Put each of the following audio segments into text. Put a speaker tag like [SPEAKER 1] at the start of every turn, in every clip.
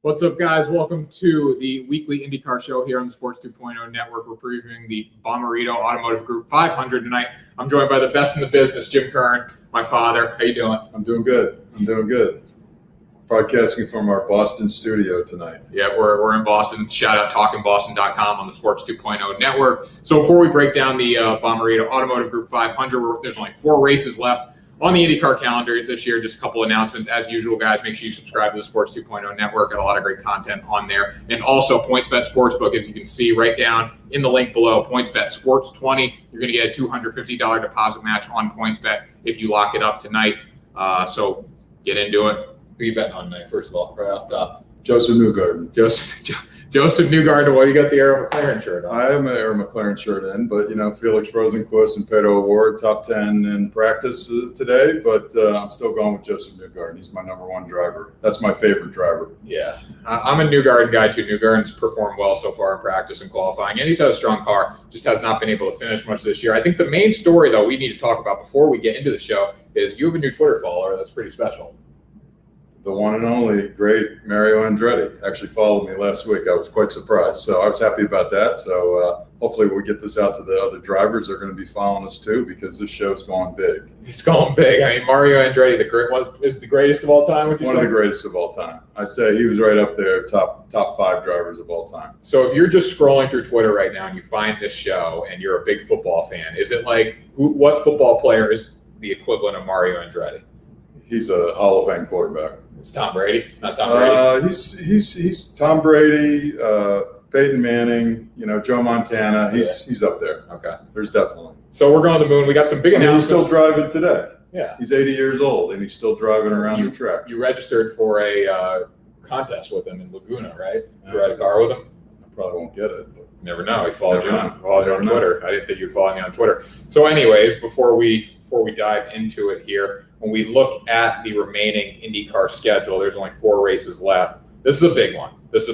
[SPEAKER 1] What's up, guys? Welcome to the weekly IndyCar show here on the Sports 2.0 Network. We're previewing the Bommarito Automotive Group 500 tonight. I'm joined by the best in the business, Jim Kern, my father. How you doing?
[SPEAKER 2] I'm doing good. Broadcasting from our Boston studio tonight.
[SPEAKER 1] Yeah, we're in Boston. Shout out talkingboston.com on the Sports 2.0 Network. So before we break down the Bommarito Automotive Group 500, there's only 4 races left on the IndyCar calendar this year. Just a couple announcements. As usual, guys, make sure you subscribe to the Sports 2.0 Network. Got a lot of great content on there. And also PointsBet Sportsbook, as you can see right down in the link below, PointsBet Sports 20. You're going to get a $250 deposit match on PointsBet if you lock it up tonight. So get into it. Who are you betting on tonight, first of all, right off the top?
[SPEAKER 2] Joseph Newgarden.
[SPEAKER 1] Joseph Newgarden. Well, you got the Arrow McLaren shirt on.
[SPEAKER 2] I have an Arrow McLaren shirt in, but, Felix Rosenquist and Pedro Award, top 10 in practice today, but I'm still going with Joseph Newgarden. He's my number one driver. That's my favorite driver.
[SPEAKER 1] Yeah, I'm a Newgarden guy, too. Newgarden's performed well so far in practice and qualifying, and he's had a strong car, just has not been able to finish much this year. I think the main story, though, we need to talk about before we get into the show is you have a new Twitter follower that's pretty special.
[SPEAKER 2] The one and only great Mario Andretti actually followed me last week. I was quite surprised. So I was happy about that. So hopefully we'll get this out to the other drivers. They're going to be following us too, because this show's going big.
[SPEAKER 1] It's going big. I mean, Mario Andretti, is the greatest of all time, would you say?
[SPEAKER 2] One of the greatest of all time. I'd say he was right up there, top 5 drivers of all time.
[SPEAKER 1] So if you're just scrolling through Twitter right now and you find this show and you're a big football fan, is it like, what football player is the equivalent of Mario Andretti?
[SPEAKER 2] He's a Hall of Fame quarterback.
[SPEAKER 1] It's Tom Brady, not Tom Brady.
[SPEAKER 2] He's Tom Brady, Peyton Manning, Joe Montana. He's up there.
[SPEAKER 1] Okay,
[SPEAKER 2] there's definitely.
[SPEAKER 1] So we're going to the moon. We got some big announcements.
[SPEAKER 2] He's still driving today.
[SPEAKER 1] Yeah,
[SPEAKER 2] he's 80 years old and he's still driving around the track.
[SPEAKER 1] You registered for a contest with him in Laguna, right? You ride a car with him.
[SPEAKER 2] I probably won't get it, but
[SPEAKER 1] never know. He followed you on Twitter. I didn't think you'd follow me on Twitter. So, anyways, before we dive into it here, when we look at the remaining IndyCar schedule, there's only 4 races left. This is a big one. But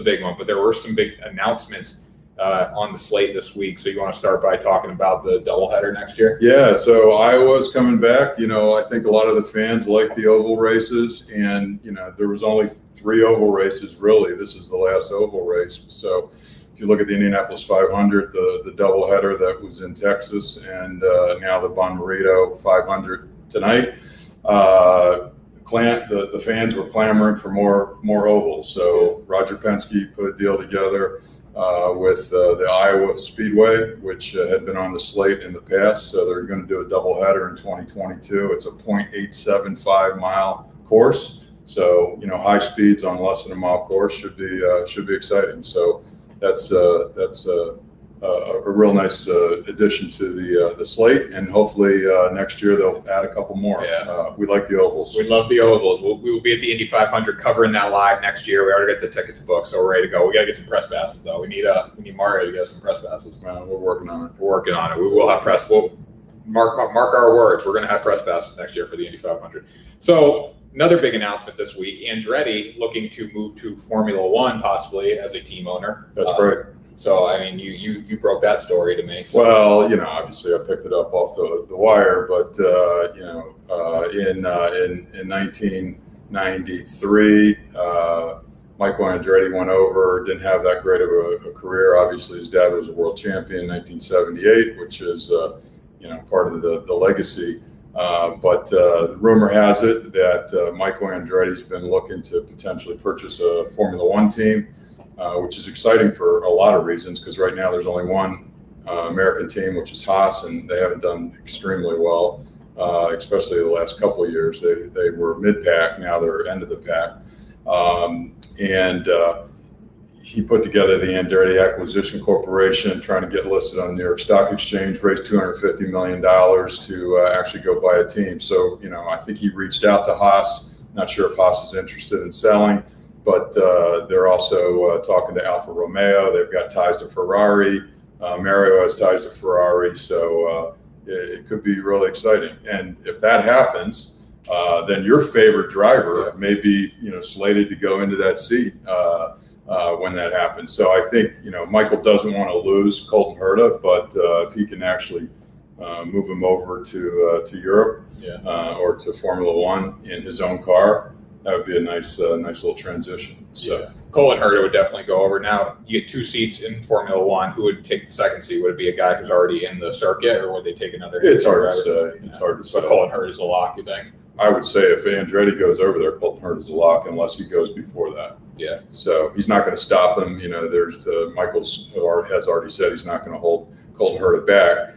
[SPEAKER 1] there were some big announcements on the slate this week. So you want to start by talking about the doubleheader next year?
[SPEAKER 2] Yeah, so Iowa's coming back. I think a lot of the fans like the oval races, and, there was only 3 oval races, really. This is the last oval race. So if you look at the Indianapolis 500, the doubleheader that was in Texas, and now the Bommarito 500 tonight, the fans were clamoring for more ovals. So Roger Penske put a deal together with the Iowa Speedway, which had been on the slate in the past. So they're going to do a doubleheader in 2022. It's a 0.875 mile course. So high speeds on less than a mile course should be exciting. So that's a real nice addition to the slate, and hopefully next year they'll add a couple more.
[SPEAKER 1] Yeah.
[SPEAKER 2] We like the ovals.
[SPEAKER 1] We love the ovals. We will be at the Indy 500 covering that live next year. We already got the tickets booked, so we're ready to go. We got to get some press passes, though. We need Mario to get us some press passes.
[SPEAKER 2] We're working on it.
[SPEAKER 1] We will have press. We'll mark our words. We're going to have press passes next year for the Indy 500. So another big announcement this week: Andretti looking to move to Formula One, possibly as a team owner.
[SPEAKER 2] That's great.
[SPEAKER 1] So, I mean, you broke that story to me. So.
[SPEAKER 2] Well, obviously I picked it up off the wire, but, in 1993, Michael Andretti went over, didn't have that great of a career. Obviously, his dad was a world champion in 1978, which is, part of the legacy. But the rumor has it that Michael Andretti's been looking to potentially purchase a Formula One team. Which is exciting for a lot of reasons, because right now there's only one American team, which is Haas, and they haven't done extremely well, especially the last couple of years. They were mid-pack, now they're end of the pack. And he put together the Andretti Acquisition Corporation, trying to get listed on the New York Stock Exchange, raised $250 million to actually go buy a team. So, I think he reached out to Haas. Not sure if Haas is interested in selling. But they're also talking to Alfa Romeo. They've got ties to Ferrari. Mario has ties to Ferrari. So it could be really exciting. And if that happens, then your favorite driver may be slated to go into that seat when that happens. So I think Michael doesn't want to lose Colton Herta, but if he can actually move him over to Europe or to Formula One in his own car, that would be a nice little transition. So.
[SPEAKER 1] Yeah. Colin Herta would definitely go over. Now you get 2 seats in Formula One. Who would take the second seat? Would it be a guy who's already in the circuit, or would they take another?
[SPEAKER 2] It's hard to say. It's hard to say.
[SPEAKER 1] But Colin Herta is a lock, you think?
[SPEAKER 2] I would say if Andretti goes over there, Colton Herta is a lock unless he goes before that.
[SPEAKER 1] Yeah.
[SPEAKER 2] So he's not going to stop him. There's Michaels has already said he's not going to hold Colton Herta back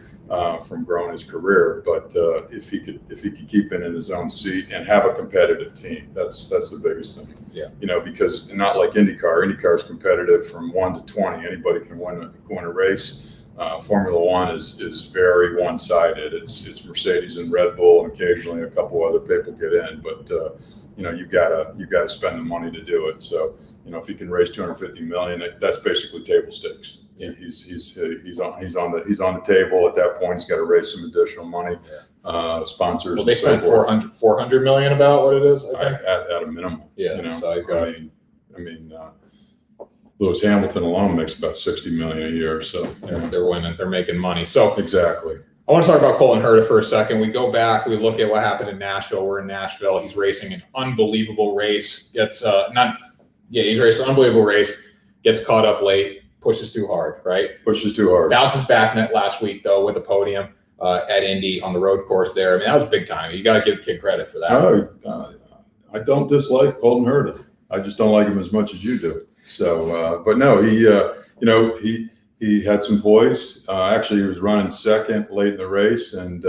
[SPEAKER 2] from growing his career. But if he could keep it in his own seat and have a competitive team, that's the biggest thing.
[SPEAKER 1] Yeah.
[SPEAKER 2] Because not like IndyCar. IndyCar is competitive from 1 to 20. Anybody can win a race. Formula One is very one-sided. It's Mercedes and Red Bull, and occasionally a couple other people get in. But you've got to spend the money to do it. So if he can raise $250 million, that's basically table stakes. Yeah. He's on the table at that point. He's got to raise some additional money, sponsors.
[SPEAKER 1] Well, they spent $400 million about what it is. I think.
[SPEAKER 2] At a minimum.
[SPEAKER 1] Yeah. So he's got.
[SPEAKER 2] I mean. Lewis Hamilton alone makes about $60 million a year, so
[SPEAKER 1] they're winning. They're making money. So
[SPEAKER 2] exactly.
[SPEAKER 1] I want to talk about Colin Herta for a second. We go back. We look at what happened in Nashville. We're in Nashville. He's racing an unbelievable race. He's racing an unbelievable race. Gets caught up late. Pushes too hard. Right.
[SPEAKER 2] Pushes too hard.
[SPEAKER 1] Bounces back net last week though with the podium at Indy on the road course there. I mean that was big time. You got to give the kid credit for that.
[SPEAKER 2] I don't dislike Colton Herta. I just don't like him as much as you do. So, but no, he had some poise. Actually, he was running second late in the race, and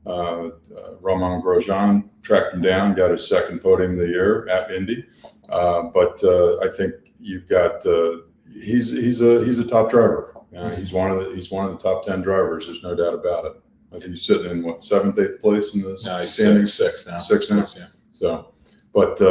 [SPEAKER 2] Romain Grosjean tracked him down, got his second podium of the year at Indy. But I think you've got he's a top driver. He's one of the top 10 drivers. There's no doubt about it. I think he's sitting in 7th, 8th place in the standings.
[SPEAKER 1] Sixth now.
[SPEAKER 2] Sixth now.
[SPEAKER 1] Yeah.
[SPEAKER 2] So. But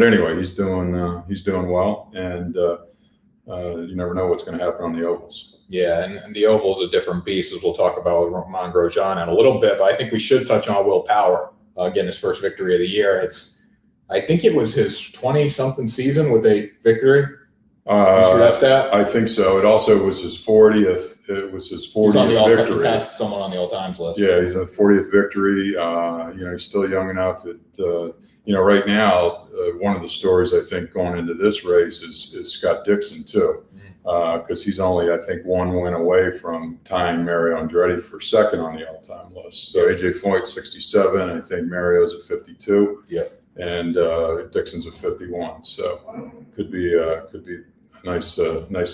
[SPEAKER 2] anyway, he's doing well, and you never know what's going to happen on the ovals.
[SPEAKER 1] Yeah, and the oval is a different beast, as we'll talk about with Romain Grosjean in a little bit. But I think we should touch on Will Power getting his first victory of the year. I think it was his 20-something season with a victory. You see that stat?
[SPEAKER 2] I think so. It also was his 40th. It was his 40th victory. He
[SPEAKER 1] passed someone on the all-times list.
[SPEAKER 2] Yeah, he's a 40th victory. He's still young enough. Right now, one of the stories I think going into this race is Scott Dixon too, because he's only I think 1 win away from tying Mario Andretti for second on the all-time list. So AJ Foyt's 67. I think Mario's at 52.
[SPEAKER 1] Yeah, and
[SPEAKER 2] Dixon's at 51. So could be a nice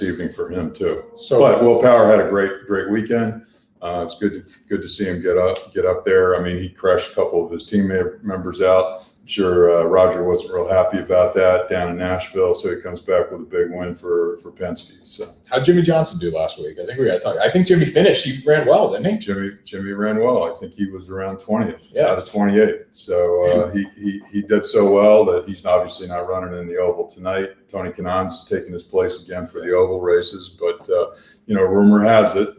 [SPEAKER 2] evening for him too. But Will Power had a great weekend. It's good to see him get up there. I mean, he crashed a couple of his team members out. I'm sure Roger wasn't real happy about that down in Nashville, so he comes back with a big win for Penske. So
[SPEAKER 1] how'd Jimmy Johnson do last week? I think we got to talk. I think Jimmy finished. He ran well, didn't he?
[SPEAKER 2] Jimmy ran well. I think he was around 20th out of 28. So he did so well that he's obviously not running in the oval tonight. Tony Kanaan's taking his place again for the oval races, but rumor has it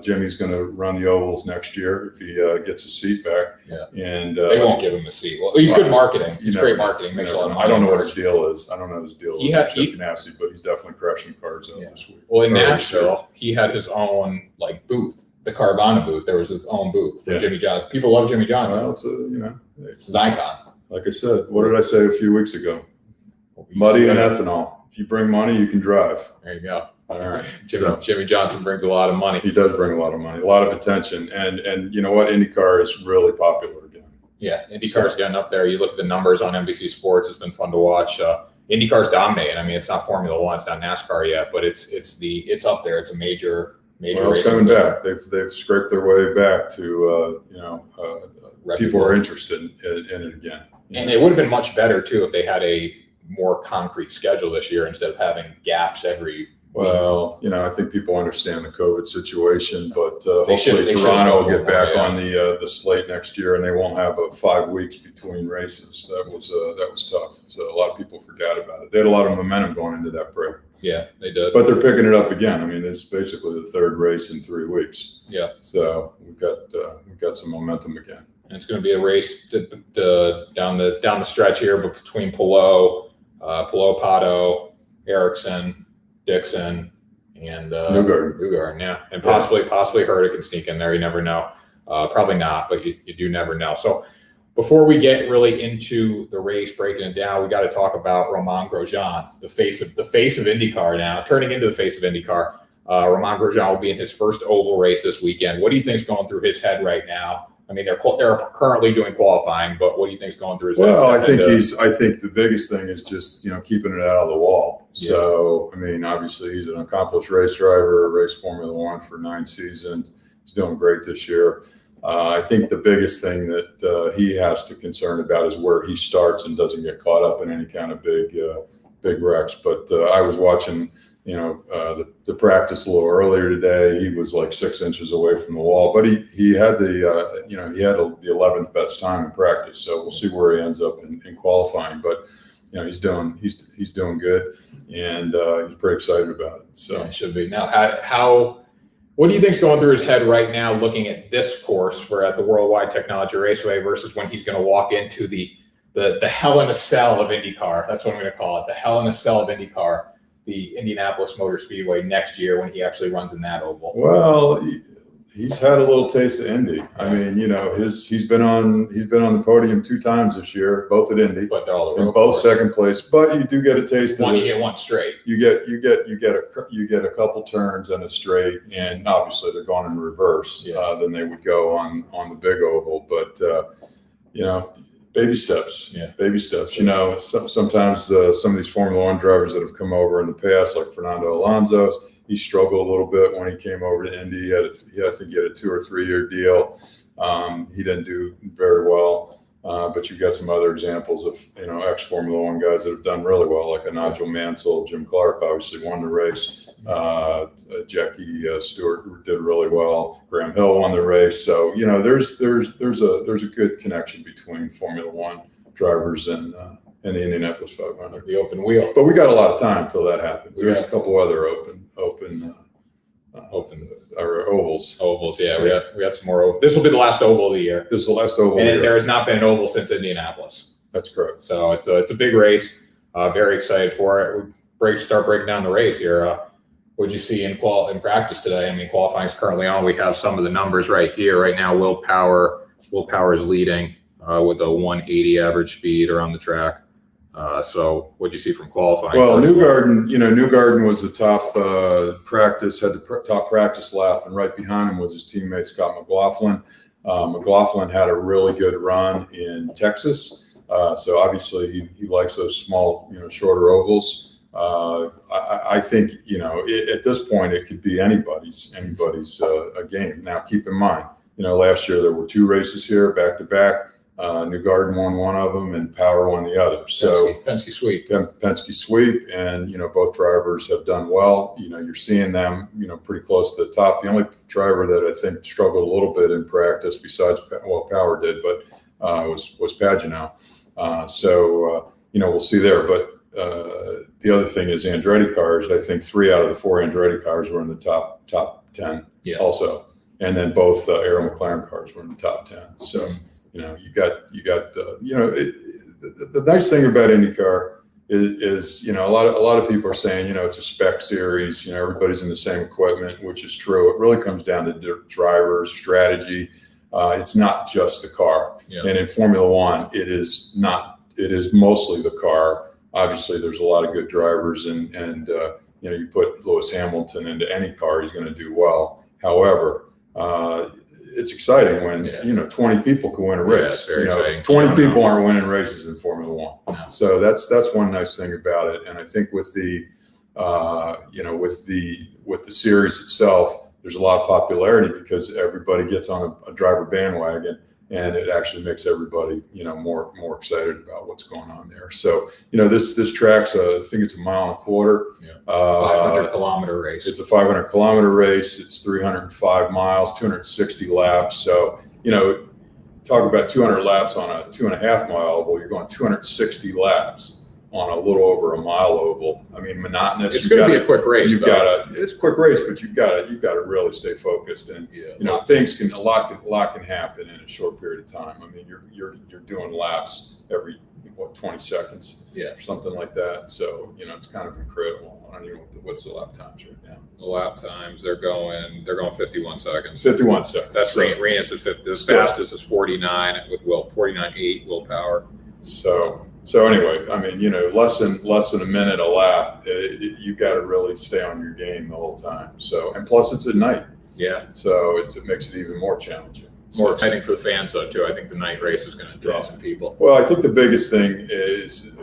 [SPEAKER 2] Jimmy's going to run the ovals next year if he gets his seat back.
[SPEAKER 1] Yeah,
[SPEAKER 2] and
[SPEAKER 1] they won't give him a seat. Well, he's good marketing. He's great marketing. Makes a lot of money.
[SPEAKER 2] I don't know what his deal is. I don't know his deal.
[SPEAKER 1] He had
[SPEAKER 2] Chip Ganassi, but he's definitely crashing cars out this week.
[SPEAKER 1] Well, in Nashville, he had his own booth, the Carvana booth. There was his own booth for Jimmy Johnson. People love Jimmy Johnson.
[SPEAKER 2] Well,
[SPEAKER 1] it's an icon.
[SPEAKER 2] Like I said, what did I say a few weeks ago? Muddy and ethanol. If you bring money, you can drive.
[SPEAKER 1] There you go.
[SPEAKER 2] All right.
[SPEAKER 1] Jimmy Johnson brings a lot of money.
[SPEAKER 2] He does bring a lot of money, a lot of attention. And you know what? IndyCar is really popular again.
[SPEAKER 1] Yeah, IndyCar's getting up there. You look at the numbers on NBC Sports. It's been fun to watch. IndyCar's dominating. I mean, it's not Formula One. It's not NASCAR yet, but it's up there. It's a major
[SPEAKER 2] well, it's coming back. They've scraped their way back to people are interested in it again.
[SPEAKER 1] And it would have been much better too if they had a more concrete schedule this year instead of having gaps every.
[SPEAKER 2] Well, I think people understand the COVID situation, but hopefully Toronto will get back on the slate next year, and they won't have 5 weeks between races. That was tough. So a lot of people forgot about it. They had a lot of momentum going into that break.
[SPEAKER 1] Yeah, they did.
[SPEAKER 2] But they're picking it up again. I mean, it's basically the third race in 3 weeks.
[SPEAKER 1] Yeah.
[SPEAKER 2] So we've got some momentum again.
[SPEAKER 1] And it's going to be a race down the stretch here, but between Pato, Ericsson, Dixon, and Newgarden, yeah, and possibly Herta can sneak in there. You never know. Probably not, but you do never know. So Before we get really into the race, breaking it down, we got to talk about Romain Grosjean, the face of IndyCar now, turning into the face of IndyCar. Romain Grosjean will be in his first oval race this weekend. What do you think's going through his head right now? I mean, they're currently doing qualifying, but what do you think's going through his head?
[SPEAKER 2] Well, I think the biggest thing is just keeping it out of the wall. Yeah. So I mean, obviously he's an accomplished race driver, raced Formula One for 9 seasons. He's doing great this year. I think the biggest thing that he has to concern about is where he starts and doesn't get caught up in any kind of big wrecks. But I was watching, the practice a little earlier today. He was like 6 inches away from the wall, but he had the 11th best time in practice. So we'll see where he ends up in qualifying. But he's doing good, and he's pretty excited about it. So
[SPEAKER 1] yeah, it should be. Now, what do you think's going through his head right now, looking at this course at the Worldwide Technology Raceway versus when he's going to walk into the hell in a cell of IndyCar? That's what I'm going to call it, the hell in a cell of IndyCar, the Indianapolis Motor Speedway next year when he actually runs in that oval.
[SPEAKER 2] Well, he's had a little taste of Indy. I mean, he's been on the podium 2 times this year, both at Indy,
[SPEAKER 1] but they're all
[SPEAKER 2] in both second place. But you do get a taste of
[SPEAKER 1] one. You get one straight.
[SPEAKER 2] You get a couple turns and a straight, and obviously they're going in reverse than they would go on the big oval. But baby steps. Yeah, baby steps. Sometimes some of these Formula One drivers that have come over in the past, like Fernando Alonso, he struggled a little bit when he came over to Indy. I think he had a 2 or 3 year deal. He didn't do very well. But you've got some other examples of ex-Formula One guys that have done really well, like a Nigel Mansell. Jim Clark obviously won the race. Jackie Stewart did really well. Graham Hill won the race. So there's a good connection between Formula One drivers and the Indianapolis 500,
[SPEAKER 1] the open wheel.
[SPEAKER 2] But we got a lot of time till that happens. There's a couple other open or ovals.
[SPEAKER 1] Ovals, yeah. We got some more ovals. This will be the last oval of the year.
[SPEAKER 2] This is the last oval.
[SPEAKER 1] And there has not been an oval since Indianapolis.
[SPEAKER 2] That's correct.
[SPEAKER 1] So it's a big race. Very excited for it. We start breaking down the race here. What'd you see in practice today? I mean, qualifying is currently on. We have some of the numbers right here. Right now, Will Power is leading with a 180 average speed around the track. So what'd you see from qualifying?
[SPEAKER 2] Well, Newgarden was the top top practice lap, and right behind him was his teammate Scott McLaughlin. McLaughlin had a really good run in Texas, so obviously he likes those small, shorter ovals. I think at this point it could be anybody's game. Now, keep in mind, last year there were 2 races here back to back. Newgarden won one of them and Power won the other. So
[SPEAKER 1] Penske sweep.
[SPEAKER 2] Penske sweep, and both drivers have done well. You're seeing them pretty close to the top. The only driver that I think struggled a little bit in practice, besides Power did, but was Pagenaud. So we'll see there. But the other thing is Andretti cars. I think 3 out of the 4 Andretti cars were in the top 10 also, and then both Arrow McLaren cars were in the top 10. So. You got the nice thing about IndyCar is a lot of people are saying, it's a spec series, everybody's in the same equipment, which is true. It really comes down to drivers, strategy. It's not just the car. Yeah. And in Formula One, it is not. It is mostly the car. Obviously, there's a lot of good drivers, and you put Lewis Hamilton into any car, he's going to do well. However, it's exciting when 20 people can win a race.
[SPEAKER 1] Very exciting.
[SPEAKER 2] 20 people aren't winning races in Formula One. No. So that's one nice thing about it. And I think with the series itself, there's a lot of popularity because everybody gets on a driver bandwagon, and it actually makes everybody more excited about what's going on there. So this track's I think it's 1.25 miles.
[SPEAKER 1] Yeah. 500-kilometer race.
[SPEAKER 2] It's a 500-kilometer race. It's 305 miles, 260 laps. So talk about 200 laps on a 2.5 mile oval. You're going 260 laps on a little over a mile oval. I mean, monotonous.
[SPEAKER 1] It's going to be a quick race.
[SPEAKER 2] It's a quick race, but you've got to really stay focused. And a lot can happen in a short period of time. I mean, you're doing laps every 20 seconds,
[SPEAKER 1] Yeah,
[SPEAKER 2] or something like that. So it's kind of incredible. I don't even know what's the lap times right now.
[SPEAKER 1] the lap times they're going 51 seconds.
[SPEAKER 2] 51 seconds.
[SPEAKER 1] That's
[SPEAKER 2] so,
[SPEAKER 1] Renus is 50. The fastest is 49 with 49.8 willpower.
[SPEAKER 2] So anyway, I mean, less than a minute a lap. You got to really stay on your game the whole time. So, and plus it's at night.
[SPEAKER 1] Yeah.
[SPEAKER 2] So it makes it even more challenging.
[SPEAKER 1] More exciting for the fans though too. I think the night race is going to draw some people.
[SPEAKER 2] Well, I think the biggest thing is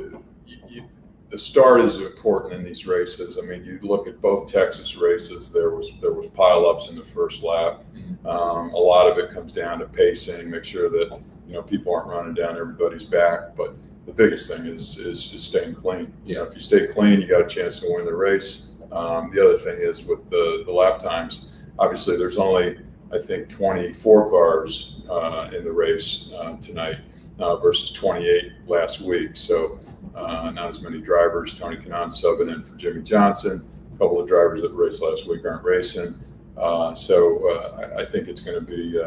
[SPEAKER 2] the start is important in these races. I mean, you look at both Texas races. There was pileups in the first lap. A lot of it comes down to pacing, make sure that people aren't running down everybody's back. But the biggest thing is staying clean.
[SPEAKER 1] Yeah.
[SPEAKER 2] If you stay clean, you got a chance to win the race. The other thing is with the lap times. Obviously, there's only I think 24 cars in the race tonight versus 28 last week. So not as many drivers. Tony Kanaan subbing in for Jimmy Johnson. A couple of drivers that raced last week aren't racing. So I think it's going to be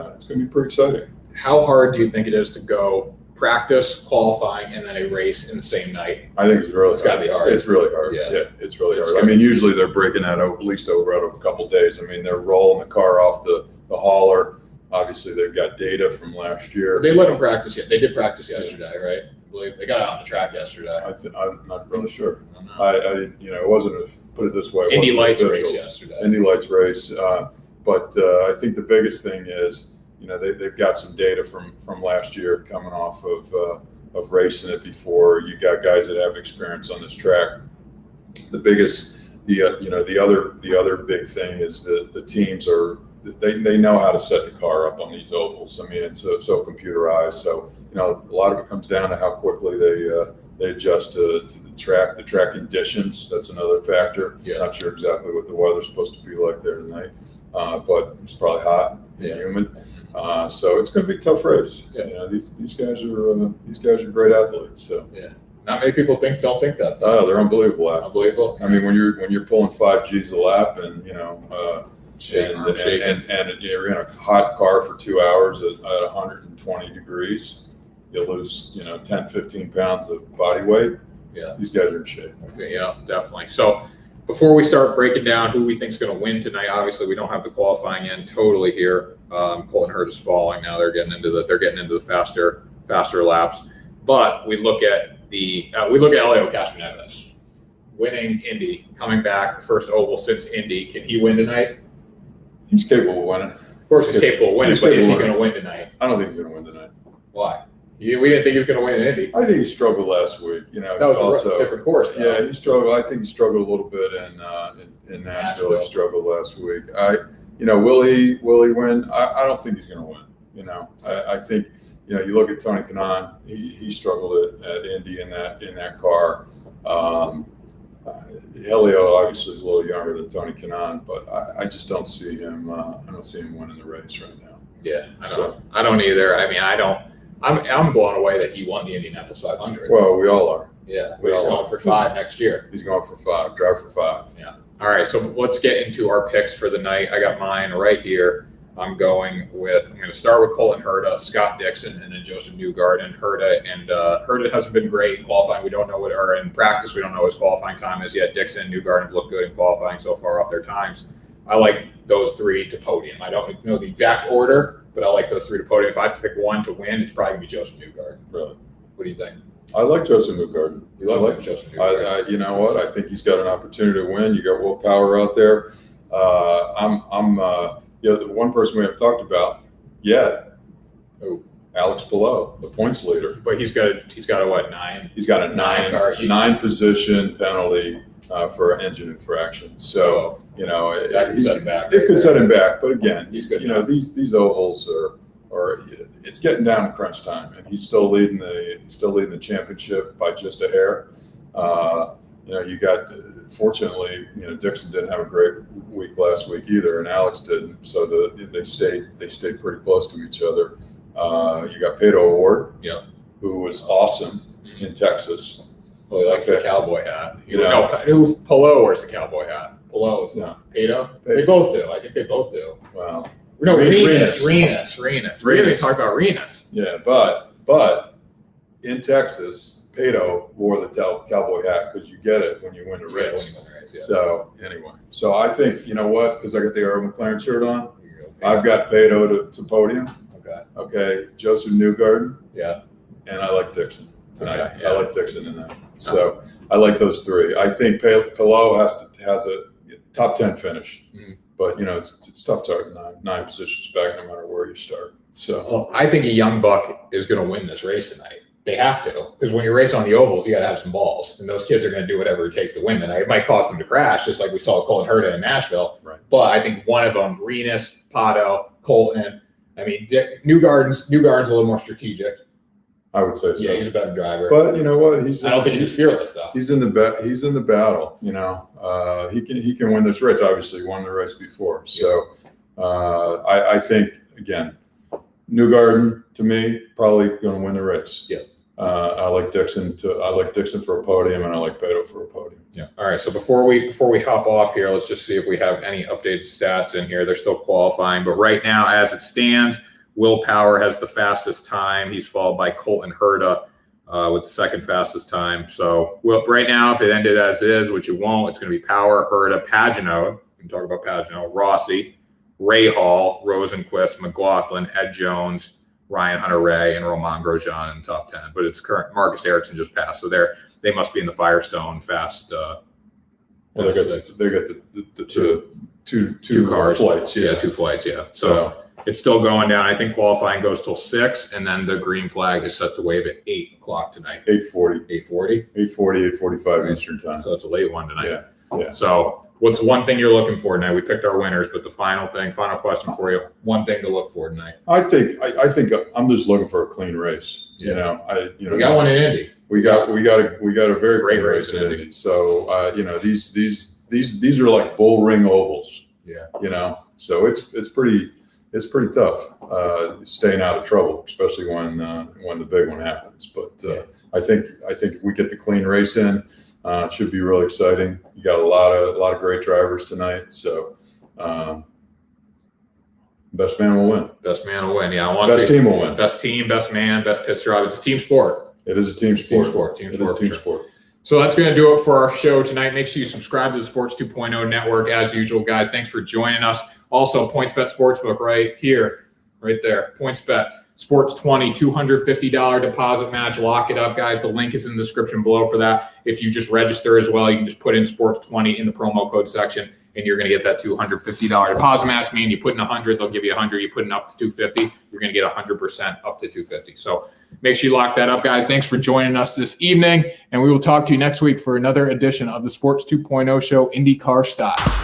[SPEAKER 2] pretty exciting.
[SPEAKER 1] How hard do you think it is to go practice, qualifying, and then a race in the same night?
[SPEAKER 2] I think it's got
[SPEAKER 1] to be hard.
[SPEAKER 2] It's really hard. Yeah, it's really hard. I mean, usually they're breaking that out at least out of a couple of days. I mean, they're rolling the car off the hauler. Obviously, they've got data from last year.
[SPEAKER 1] They let them practice yet. They did practice yesterday, right? I believe they got out on the track yesterday.
[SPEAKER 2] I'm not really sure.
[SPEAKER 1] I
[SPEAKER 2] It wasn't put it this way.
[SPEAKER 1] Indy Lights race yesterday.
[SPEAKER 2] Indy Lights race, but I think the biggest thing is they've got some data from last year coming off of racing it before. You got guys that have experience on this track. The other big thing is the teams they know how to set the car up on these ovals. I mean, it's so computerized. So a lot of it comes down to how quickly they adjust to the track conditions. That's another factor.
[SPEAKER 1] Yeah.
[SPEAKER 2] Not sure exactly what the weather's supposed to be like there tonight, but it's probably hot and humid. So it's going to be a tough race.
[SPEAKER 1] Yeah.
[SPEAKER 2] These guys are great athletes. So
[SPEAKER 1] not many people don't think that.
[SPEAKER 2] Oh, they're unbelievable athletes.
[SPEAKER 1] Unbelievable.
[SPEAKER 2] I mean, when you're pulling 5 Gs a lap, and and you're in a hot car for 2 hours at 120 degrees, you lose 10, 15 pounds of body weight.
[SPEAKER 1] Yeah,
[SPEAKER 2] these guys are in shape.
[SPEAKER 1] Yeah, definitely. So before we start breaking down who we think is going to win tonight, obviously we don't have the qualifying end totally here. Colton Hurd is falling now. They're getting into the faster laps. But we look at Elliot Castroneves winning Indy, coming back, the first oval since Indy. Can he win tonight?
[SPEAKER 2] He's capable of winning.
[SPEAKER 1] Of course, he's capable of winning, but is he going to win tonight?
[SPEAKER 2] I don't think he's going to win tonight.
[SPEAKER 1] Why? We didn't think he was going to win in Indy.
[SPEAKER 2] I think he struggled last week.
[SPEAKER 1] That was also a different course.
[SPEAKER 2] Yeah, he struggled. I think he struggled a little bit in Nashville. He struggled last week. Will he win? I don't think he's going to win. I think you look at Tony Kanaan. He struggled at Indy in that car. Helio obviously is a little younger than Tony Kanaan, but I just don't see him. I don't see him winning the race right now.
[SPEAKER 1] Yeah, I don't either. I mean, I'm blown away that he won the Indianapolis 500.
[SPEAKER 2] Well, we all are.
[SPEAKER 1] Yeah, he's going for 5 next year.
[SPEAKER 2] He's going for 5. Drive for 5.
[SPEAKER 1] Yeah. All right, so let's get into our picks for the night. I got mine right here. I'm going to start with Colton Herta, Scott Dixon, and then Joseph Newgarden. Herta hasn't been great in qualifying. We don't know in practice. We don't know what his qualifying time is yet. Dixon and Newgarden look good in qualifying so far off their times. I like those 3 to podium. I don't know the exact order, but I like those 3 to podium. If I have to pick one to win, it's probably going to be Joseph Newgarden.
[SPEAKER 2] Really?
[SPEAKER 1] What do you think?
[SPEAKER 2] I like Joseph Newgarden.
[SPEAKER 1] You like Joseph Newgarden?
[SPEAKER 2] You know what? I think he's got an opportunity to win. You got willpower out there. The one person we haven't talked about yet.
[SPEAKER 1] Who?
[SPEAKER 2] Alex Palou, the points leader.
[SPEAKER 1] But he's got a what, 9?
[SPEAKER 2] He's got a 9 position penalty for engine infraction. So
[SPEAKER 1] that could set him back.
[SPEAKER 2] It could set him back. But again,
[SPEAKER 1] he's good.
[SPEAKER 2] These ovals are it's getting down to crunch time, and he's still leading the championship by just a hair. You got fortunately, Dixon didn't have a great week last week either, and Alex didn't. So they stayed pretty close to each other. You got Pato O'Ward, who was awesome in Texas.
[SPEAKER 1] Well, he likes the cowboy hat. Palou wears the cowboy hat. Palou is not. Pato? They both do. I think they both do.
[SPEAKER 2] Well,
[SPEAKER 1] no, Renus. We didn't talk about Renus.
[SPEAKER 2] Yeah, but in Texas, Pato wore the cowboy hat because you get it when you win the race.
[SPEAKER 1] Yeah.
[SPEAKER 2] So anyway, so I think, you know what, because I got the Earl McLaren shirt on, I've got Pato to podium. Okay. Joseph Newgarden.
[SPEAKER 1] Yeah.
[SPEAKER 2] And I like Dixon tonight.
[SPEAKER 1] Okay, yeah.
[SPEAKER 2] I like Dixon in that. So I like those three. I think Pillow has a top 10 finish, but you know it's tough to start nine positions back no matter where you start. So
[SPEAKER 1] well, I think a young buck is going to win this race tonight. They have to, because when you're racing on the ovals, you got to have some balls, and those kids are going to do whatever it takes to win tonight. It might cost them to crash, just like we saw Colton Herta in Nashville.
[SPEAKER 2] Right.
[SPEAKER 1] But I think one of them, Renus, Pato, Colton. I mean, Newgarden's a little more strategic.
[SPEAKER 2] I would say so.
[SPEAKER 1] Yeah, he's a better driver.
[SPEAKER 2] But you know what?
[SPEAKER 1] I don't think he's fearless though.
[SPEAKER 2] He's in the battle. You know, he can win this race. Obviously, he won the race before. So I think again, Newgarden to me probably going to win the race.
[SPEAKER 1] Yeah.
[SPEAKER 2] I like Dixon for a podium, and I like Pato for a podium.
[SPEAKER 1] Yeah. All right. So before we hop off here, let's just see if we have any updated stats in here. They're still qualifying, but right now, as it stands, Will Power has the fastest time. He's followed by Colton Herta with the second fastest time. So right now, if it ended as is, which it won't, it's going to be Power, Herta, Pagenaud. We can talk about Pagenaud, Rossi, Ray Hall, Rosenquist, McLaughlin, Ed Jones, Ryan Hunter-Ray, and Romain Grosjean in the top 10. But it's current. Marcus Ericsson just passed, so they must be in the Firestone fast.
[SPEAKER 2] Well, they got the two
[SPEAKER 1] cars
[SPEAKER 2] flights.
[SPEAKER 1] Yeah, 2 flights. Yeah, so it's still going down. I think qualifying goes till 6, and then the green flag is set to wave at 8 o'clock tonight.
[SPEAKER 2] 8:40.
[SPEAKER 1] 8:40.
[SPEAKER 2] 8:45 Eastern time.
[SPEAKER 1] So it's a late one tonight.
[SPEAKER 2] Yeah.
[SPEAKER 1] So what's one thing you're looking for tonight? We picked our winners, but the final question for you: one thing to look for tonight.
[SPEAKER 2] I think I'm just looking for a clean race.
[SPEAKER 1] Yeah.
[SPEAKER 2] We
[SPEAKER 1] got one in Indy.
[SPEAKER 2] We got a very
[SPEAKER 1] Great
[SPEAKER 2] clean
[SPEAKER 1] race
[SPEAKER 2] race
[SPEAKER 1] in
[SPEAKER 2] in
[SPEAKER 1] Indy.
[SPEAKER 2] Indy. So these are like bull ring ovals.
[SPEAKER 1] Yeah.
[SPEAKER 2] So it's pretty tough staying out of trouble, especially when the big one happens. But I think if we get the clean race in, it should be really exciting. You got a lot of great drivers tonight. So best man will win.
[SPEAKER 1] Best man will win. Yeah,
[SPEAKER 2] Best team will win.
[SPEAKER 1] Best team, best man, best pit stop. It's a team sport.
[SPEAKER 2] It is a team sport.
[SPEAKER 1] Team
[SPEAKER 2] It
[SPEAKER 1] sport.
[SPEAKER 2] is team sport.
[SPEAKER 1] So that's going to do it for our show tonight. Make sure you subscribe to the Sports 2.0 Network as usual, guys. Thanks for joining us. Also, PointsBet Sportsbook right here, right there. PointsBet Sports 20, $250 deposit match. Lock it up, guys. The link is in the description below for that. If you just register as well, you can just put in Sports 20 in the promo code section, and you're going to get that $250 deposit match. Meaning you put in 100, they'll give you 100. You put in up to 250, you're going to get 100% up to 250. So make sure you lock that up, guys. Thanks for joining us this evening, and we will talk to you next week for another edition of the Sports 2.0 show, IndyCar Style.